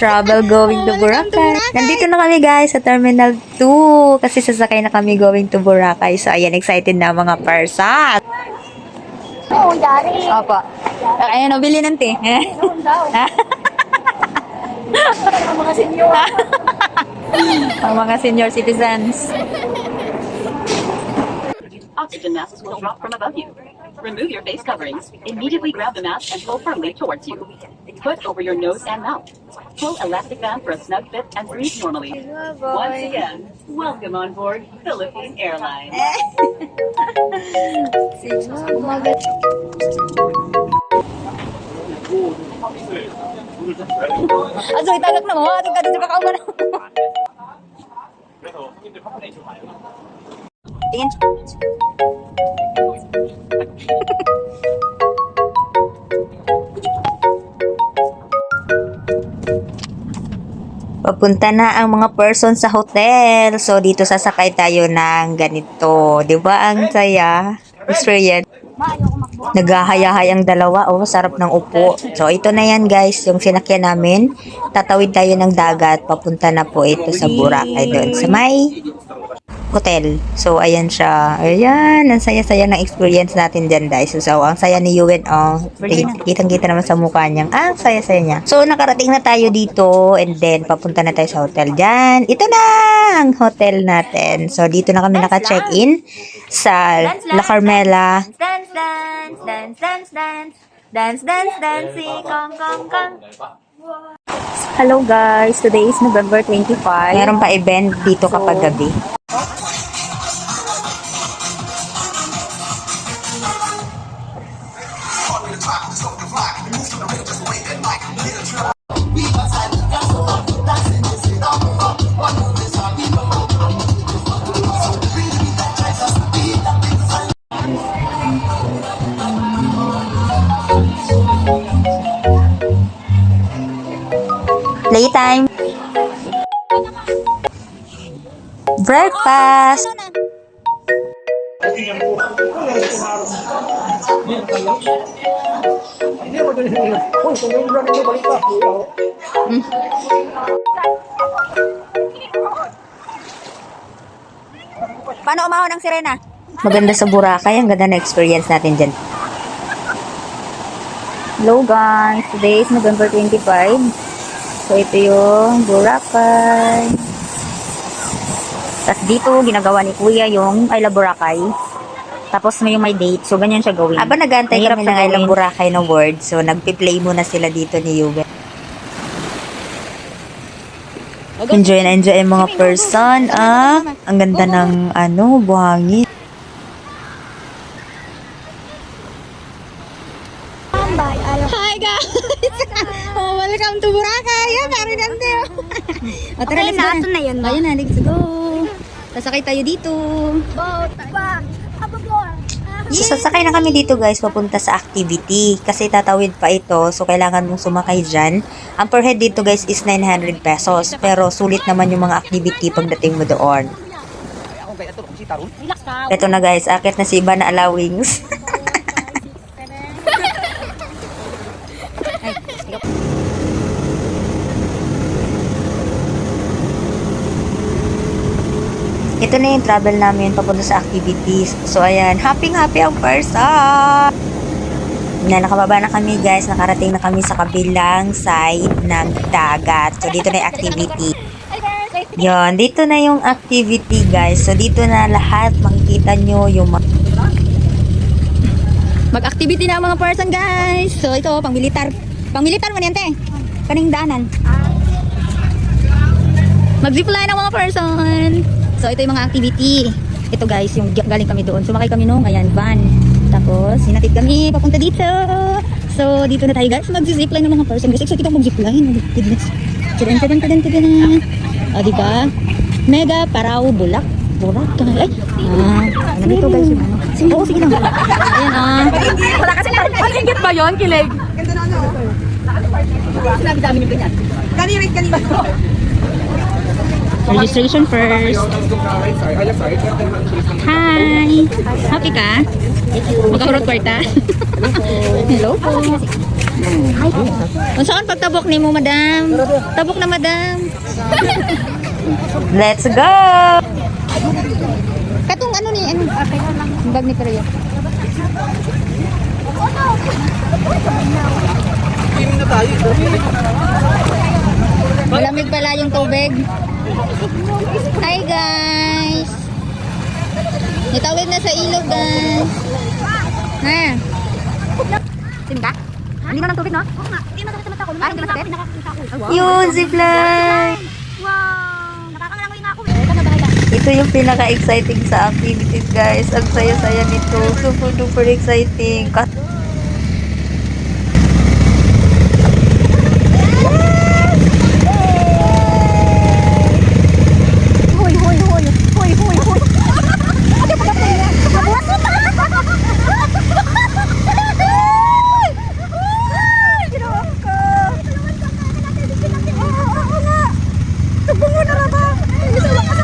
travel going to Boracay. Nandito na kami guys sa Terminal 2 kasi sasakay na kami going to Boracay. So ayan, excited na mga person. Opo. Ayan, nabili ng te. Mga senyor. Ang mga senior citizens. Oxygen masks will drop from above you. Remove your face coverings. Immediately grab the mask and pull firmly towards you. Put over your nose and mouth. Pull elastic band for a snug fit and breathe normally. Once again, welcome on board Philippine Airlines. Aso, itagak na mo. Ato ka dito kakauman na. Tingin. Papunta na ang mga person sa hotel. So, dito sasakay tayo ng ganito. Di ba ang saya? Experience. Naghahaya-hay ang dalawa. Oh, sarap ng upo. So, ito na yan guys, yung sinakyan namin. Tatawid tayo ng dagat. Papunta na po ito sa Boracay doon. Sa may hotel. So, ayan siya. Ayan, ang saya-saya ng experience natin dyan guys. So, ang saya ni Yuen. Oh, kitang-kita naman sa mukha niya. Ang saya-saya niya. So, nakarating na tayo dito. And then, papunta na tayo sa hotel dyan. Ito na ang hotel natin. So, dito na kami naka-check-in sa La Carmela. Dance, dance, dance, dance, dance. Dance, dance, dancing, kong, kong, kong. Hello guys, today is November 25. Meron pa event dito kapag gabi. Playtime. Breakfast. Paano umahon ang sirena? Maganda sa Boracay. Ang ganda na experience natin dyan. Hello guys. Today is November 25. So, ito yung Boracay. Tapos dito, ginagawa ni Kuya yung I Love Boracay. Tapos may yung may date. So, ganyan siya gawin. Aba, nag-aantay kami ng I Love Boracay na word. So, nagpi-play muna sila dito ni Yuben. Enjoy na enjoy ang mga person. Ang ganda ng buhangin. Hi guys! Oh, welcome to Boracay! Yan, meron nante. Tara, let's go. Nato na yun, ma. Ayun na, let's go. Sasakay tayo dito. Boat, ba? Ababor. So, sasakay na kami dito guys, papunta sa activity. Kasi tatawid pa ito, so kailangan mong sumakay dyan. Ang per head dito guys is 900 pesos. Pero sulit naman yung mga activity pagdating mo doon. Relax ka. Ito na guys, akit na si Iba na allowings. Ito na yung travel namin papunta sa activities. So, ayan. Happy ang person! Nakababa na kami, guys. Nakarating na kami sa kabilang side ng dagat. So, dito na yung activity. Yun. Dito na yung activity, guys. So, dito na lahat. Makikita nyo yung mag-activity na ang mga person, guys. So, ito, pang-militar. Pang-militar mo niyan, te. Kaning daanan. Mag-zipline ang mga person. So, ito yung mga activity. Ito guys, yung galing kami doon. Sumakay kami nung, ayan, van. Tapos, hinatid kami, papunta dito. So, dito na tayo guys. Mag-zipline ng mga person. Guys, excited ako mag-zipline. Oh, goodness. Tadan. O, diba? Mega Parao Bulak. Boracay. Ano dito guys? Oo, sige lang. Ayan, Wala kasi patingit ba yun? Kilig. Ganda na ano. Sinabi-dami ni ganyan. Kanina. registration first. Hi! Happy ka? Magkakurot kwarta? Hello po. Unsaan pagtabok nimo, madam? Tabok na, madam. Let's go! Katong ano ni ano? Bag ni Perio. Malamig pala yung tubig. Hi guys. Nitawid na sa ilog guys. Ha. Simba? Hindi na ng tubig no? Oo nga. Hindi masakit sa mata ko. Hindi masakit? Yun, zipline! Wow. Nakakangalangoy nga ako. Ito yung pinaka-exciting sa activities, guys. Ang saya-saya nito. Super duper exciting. Hoy, hoy, hoy. Hoy, hoy, hoy. Ano pa ba yan? Mabuhat mo pa. Ginawa ko. Oo nga. Tubungo na ra ba? Isawa ka sa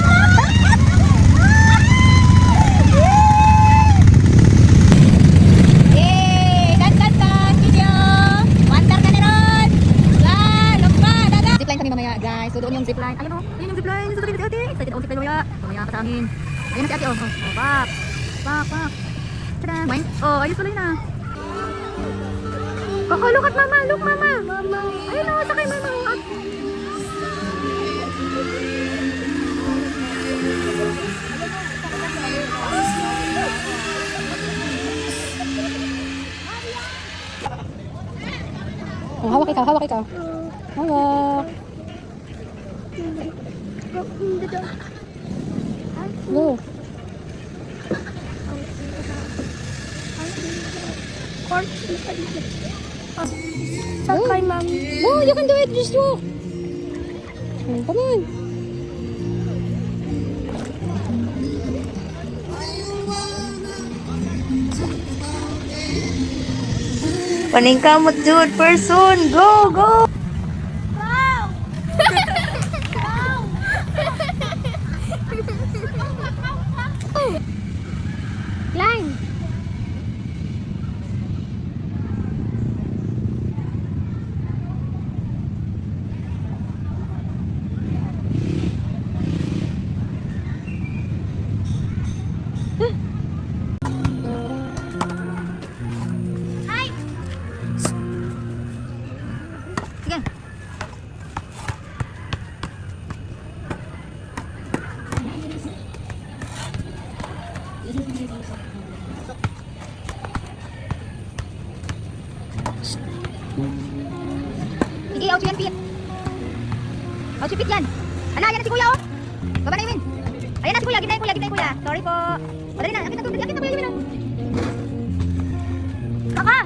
Yay! Dan! Video! Mandar ka na ron! Lomba! Dada! Zipline kami mamaya, guys. So, doon yung zipline. Ayun o. Ayun yung zipline. Sa tabi ni ate. Excited ako zipline mamaya. Mamaya ka sa amin. Ayun na si ate, oh. Oh, pak. Pak. Tada! Wine. Oh, ayos tuloy na. Oh, look at mama. Look, mama. Ayun o, sakay mama. Oh, hawak ikaw. Hawak. Go. Sakay, ma'am. No, you can do it. Just walk. Come on. Paningkamot, dude. Person. Go! Climb. Sige. Sige, out yan, Pit. Out si Pit yan. Ala, yan na si Kuya, oh. Baba na yun. Ayan na si Kuya, gitna yung Kuya. Sorry po. Madali na, akit na Kuya, yun na. Kaka!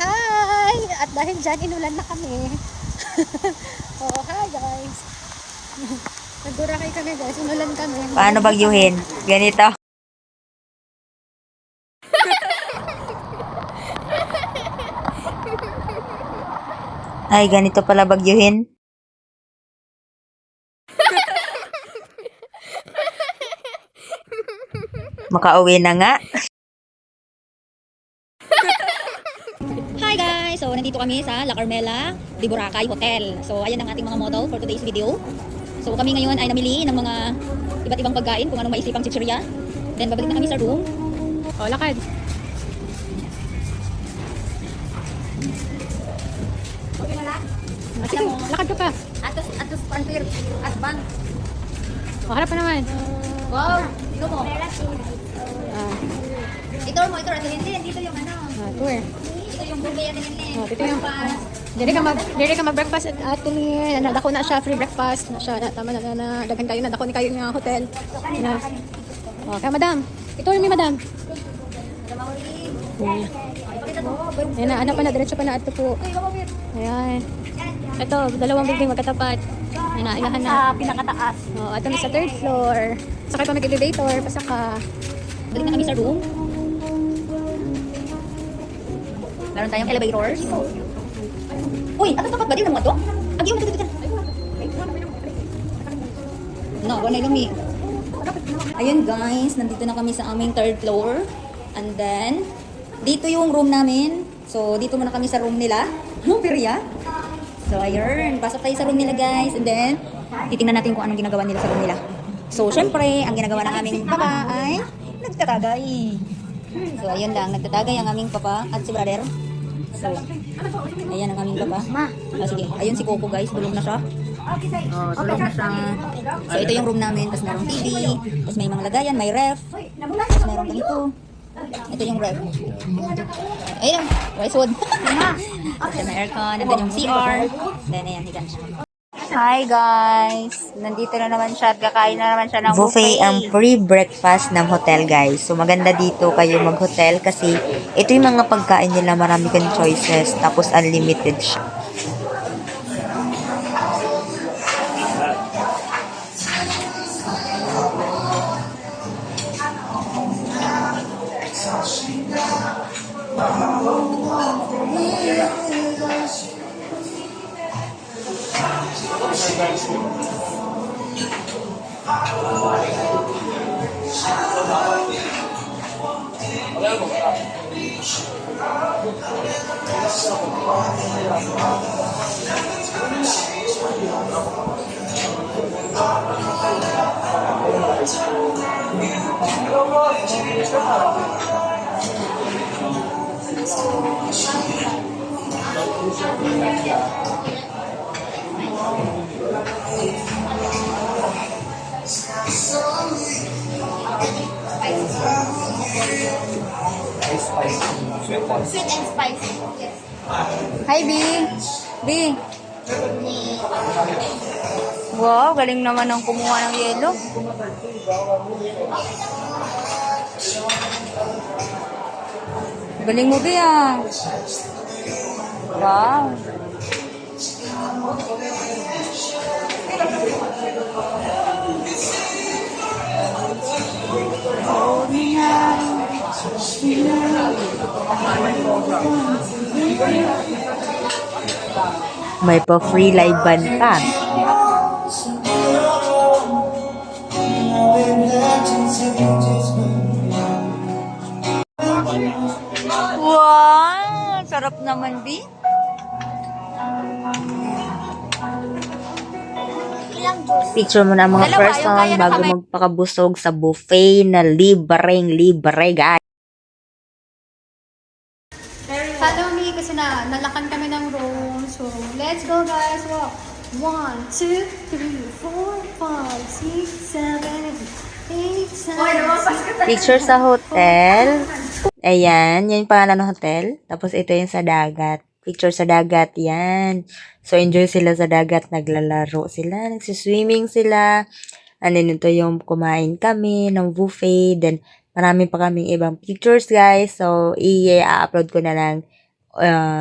Hi! At dahil dyan, inulan na kami. Oh, hi guys. Nagburakay kami guys, inulan kami. Paano bagyuhin? Ganito. Ay, ganito pala bagyuhin. Makauwi na nga. Hi guys! So, nandito kami sa La Carmela de Boracay Hotel. So, ayan ang ating mga model for today's video. So, kami ngayon ay namili ng mga iba't ibang pagkain kung anong maisipang chichirya. Then, babalik na kami sa room. Oh, lakad! Sige, lakad ka pa. Atos pantir. At bang. Oh, harap pa naman. Wow. Ito mo. Ah, Ito mo. Hindi. Dito yung ano. tour. Ito yung bugay at hindi. Oh, dito yung Diri ka mag-breakfast at atin. Nadako na siya, free breakfast. Na siya, tama na daghan kayo, nadako ni kayo ng hotel. Na. Oh, kaya madam. Ito yung madam. Ayan na, ano pa na, diretso pa na ato po. Ayan. Ito, dalawang building magkatapat. Ayan na, ilahan na. Pinakataas. Oh, ito na sa third floor. Sakay pa mag-elevator, pasaka. Balik na kami sa room. Meron tayong elevators. Uy, ato tapat ba? Di mo naman ito? Agi mo dito. No, wala lumi. Ayun guys, nandito na kami sa aming third floor. And then, dito yung room namin. So, dito muna kami sa room nila. Perya. So, ayun. Pasok tayo sa room nila, guys. And then, titingnan natin kung anong ginagawa nila sa room nila. So, syempre, ang ginagawa ng aming papa ay nagtatagay. So, ayun lang. Nagtatagay ang aming papa at si brother. So, ayan ang aming papa. Sige. Ayun si Coco, guys. Tulog na siya. Tulog na siya. So, ito yung room namin. Tapos merong TV. Tapos may mga lagayan. May ref. Tapos merong ganito. Ito yung ref. Ayun. Rice wood. Tapos may aircon. And then yung CR. Then, ayan. Higan siya. Hi guys! Nandito na naman siya at kakain na naman siya ng Buffet ang free breakfast ng hotel, guys. So, maganda dito kayo mag-hotel kasi ito yung mga pagkain nila. Marami kang choices. Tapos, unlimited siya. Sweet and spicy. Yes. Hi, B. B. Wow, galing naman ang kumuha ng yelo. Galing mo, B, ah. Wow. May pa-free live band pa. Wow, sarap naman, B. Picture mo na ang mga Dalawa, person yung kaya na bago kamay. magpakabusog sa buffet na libre, guys. Follow me kasi nalakan kami ng room. So, let's go guys. Walk. 1, 2, 3, 4, 5, 6, 7, 8, 9, Picture sa hotel. Ayan, yan yung pangalan ng hotel. Tapos ito yung sa dagat. Picture sa dagat, yan. So, enjoy sila sa dagat. Naglalaro sila. Nagsiswimming sila. And then, ito yung kumain kami ng buffet. Then, marami pa kaming ibang pictures, guys. So, i-upload ko na lang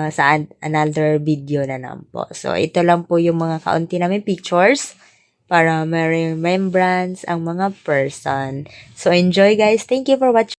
sa another video na lang po. So, ito lang po yung mga kaunti namin pictures para may remembrance ang mga person. So, enjoy, guys. Thank you for watching.